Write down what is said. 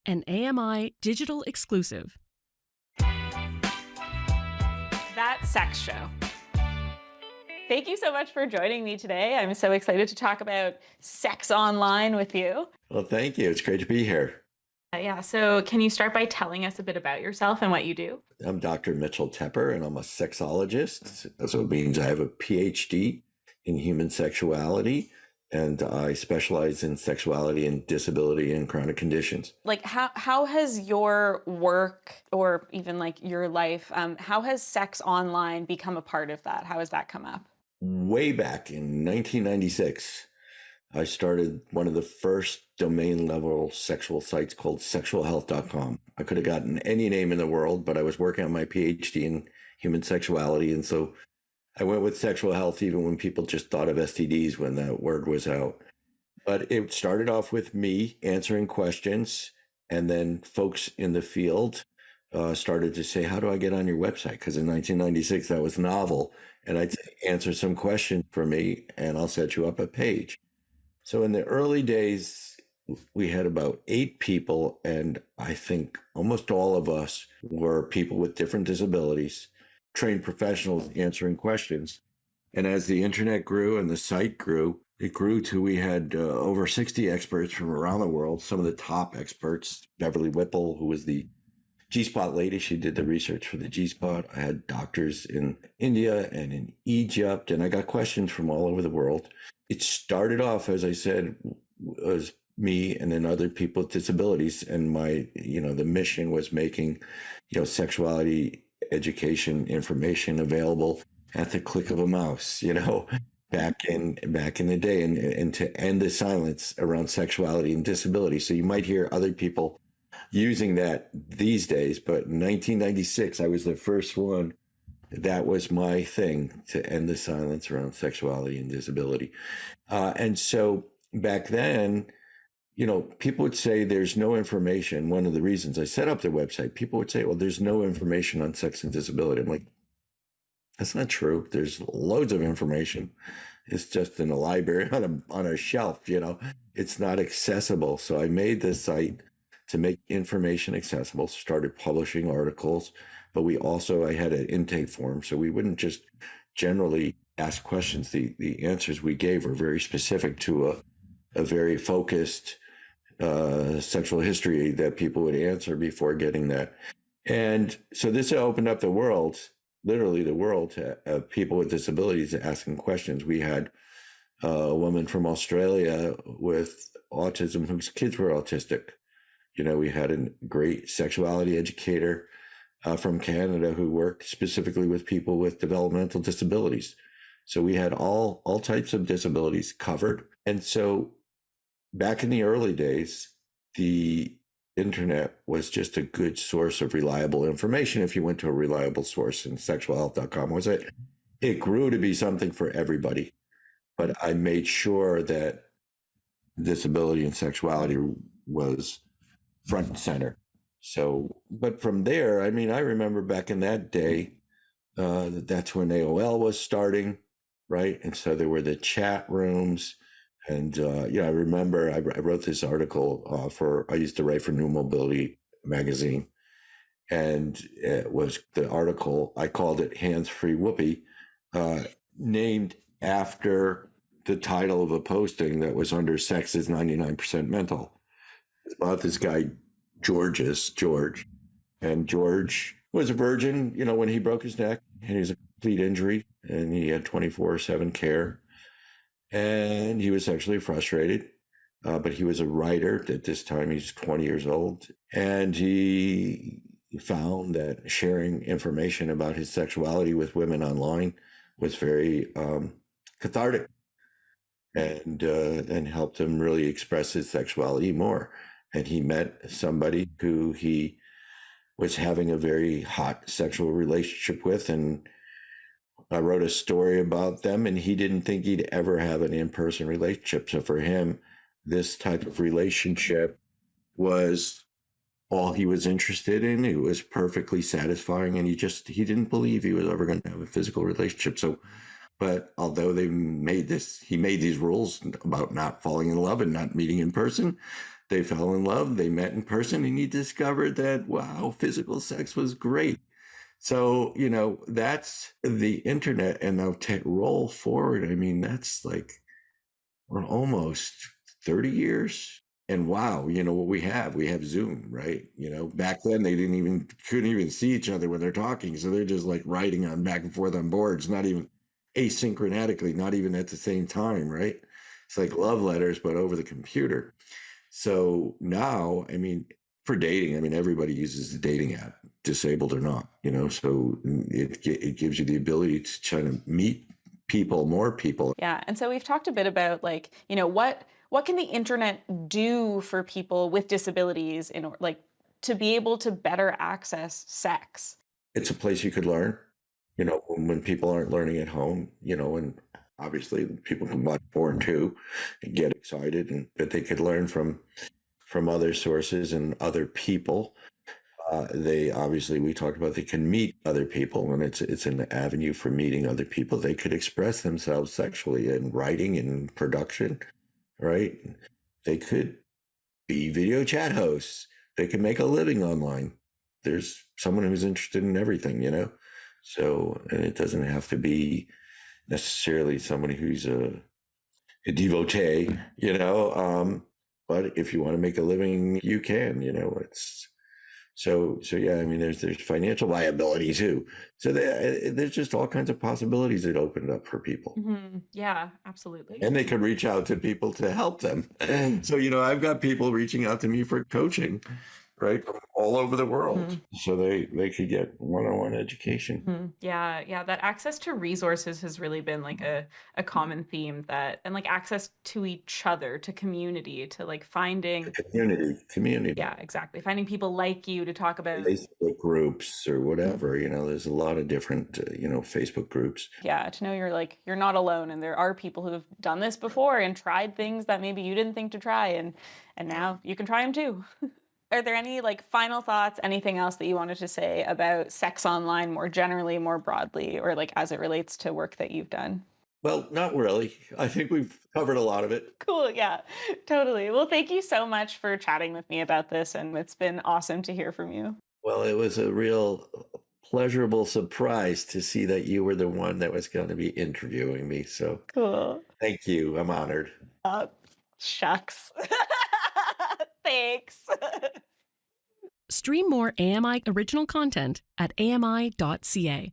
an AMI digital exclusive. That sex show. Thank you so much for joining me today. I'm so excited to talk about sex online with you. Well, thank you. It's great to be here. So can you start by telling us a bit about yourself and what you do? I'm Dr. Mitchell Tepper, and I'm a sexologist. So it means I have a PhD in human sexuality, and I specialize in sexuality and disability and chronic conditions. Like how has your work or even like your life, how has sex online become a part of that? How has that come up? Way back in 1996, I started one of the first domain level sexual sites called sexualhealth.com. I could have gotten any name in the world, but I was working on my PhD in human sexuality. And so I went with sexual health, even when people just thought of STDs when that word was out. But it started off with me answering questions, and then folks in the field started to say, how do I get on your website? Because in 1996, that was novel. And I'd say, answer some questions for me, and I'll set you up a page. So in the early days, we had about 8 people, and I think almost all of us were people with different disabilities, trained professionals answering questions. And as the internet grew and the site grew, it grew to we had over 60 experts from around the world, some of the top experts, Beverly Whipple, who was the G-spot lady. She did the research for the G-spot. I had doctors in India and in Egypt, and I got questions from all over the world. It started off, as I said, as me and then other people with disabilities. And my, the mission was making, sexuality education information available at the click of a mouse, back in the day, and to end the silence around sexuality and disability. So you might hear other people using that these days, but in 1996, I was the first one. That was my thing, to end the silence around sexuality and disability. And so back then, people would say there's no information. One of the reasons I set up the website, people would say, well, there's no information on sex and disability. I'm like, that's not true. There's loads of information. It's just in a library on a shelf, it's not accessible. So I made this site to make information accessible, started publishing articles, but I had an intake form. So we wouldn't just generally ask questions. The answers we gave were very specific to a very focused sexual history that people would answer before getting that. And so this opened up the world, literally the world, to people with disabilities asking questions. We had a woman from Australia with autism whose kids were autistic. We had a great sexuality educator from Canada who worked specifically with people with developmental disabilities. So we had all types of disabilities covered. And so back in the early days, the internet was just a good source of reliable information if you went to a reliable source, and sexualhealth.com was it. It grew to be something for everybody. But I made sure that disability and sexuality was front and center. So, but from there, I remember back in that day, that's when AOL was starting, right? And so there were the chat rooms. And, I remember I wrote this article I used to write for New Mobility magazine. And it was the article, I called it Hands Free Whoopee, named after the title of a posting that was under Sex is 99% Mental. It's about this guy, George. And George was a virgin, when he broke his neck, and he was a complete injury, and he had 24/7 care. And he was sexually frustrated, but he was a writer at this time. He's 20 years old. And he found that sharing information about his sexuality with women online was very cathartic, and helped him really express his sexuality more. And he met somebody who he was having a very hot sexual relationship with, and I wrote a story about them, and he didn't think he'd ever have an in-person relationship. So for him, this type of relationship was all he was interested in. It was perfectly satisfying, and he didn't believe he was ever going to have a physical relationship. So, but although he made these rules about not falling in love and not meeting in person, They fell in love, they met in person, and he discovered that, wow, physical sex was great. So, that's the internet. And now roll forward. I mean, that's like, we're almost 30 years. And wow, what we have Zoom, right? Back then they couldn't even see each other when they're talking. So they're just like writing on back and forth on boards, not even asynchronatically, not even at the same time, right? It's like love letters, but over the computer. So now, I mean, for dating, I mean, everybody uses the dating app, disabled or not, so it gives you the ability to try to meet people, more people. Yeah. And so we've talked a bit about like, what can the internet do for people with disabilities to be able to better access sex? It's a place you could learn, when people aren't learning at home, and obviously people can watch porn too and get excited, but they could learn from other sources and other people. They obviously, we talked about, they can meet other people, and it's an avenue for meeting other people. They could express themselves sexually in writing and production, right? They could be video chat hosts. They can make a living online. There's someone who's interested in everything. So, and it doesn't have to be necessarily somebody who's a devotee, but if you want to make a living, you can, it's so yeah, I mean, there's financial viability too. So there's just all kinds of possibilities that opened up for people. Yeah, absolutely. And they could reach out to people to help them. So, I've got people reaching out to me for coaching, right, from all over the world. So they could get one-on-one education. Yeah. That access to resources has really been like a common theme, and like access to each other, to community, to like finding Community. Yeah, exactly. Finding people like you to talk about Facebook groups or whatever, there's a lot of different, Facebook groups. Yeah, to know you're not alone, and there are people who have done this before and tried things that maybe you didn't think to try, and now you can try them too. Are there any like final thoughts, anything else that you wanted to say about sex online more generally, more broadly, or like as it relates to work that you've done? Well, not really. I think we've covered a lot of it. Cool. Yeah, totally. Well, thank you so much for chatting with me about this, and it's been awesome to hear from you. Well, it was a real pleasurable surprise to see that you were the one that was going to be interviewing me. So Cool. thank you. I'm honored. Shucks. Thanks. Stream more AMI original content at AMI.ca.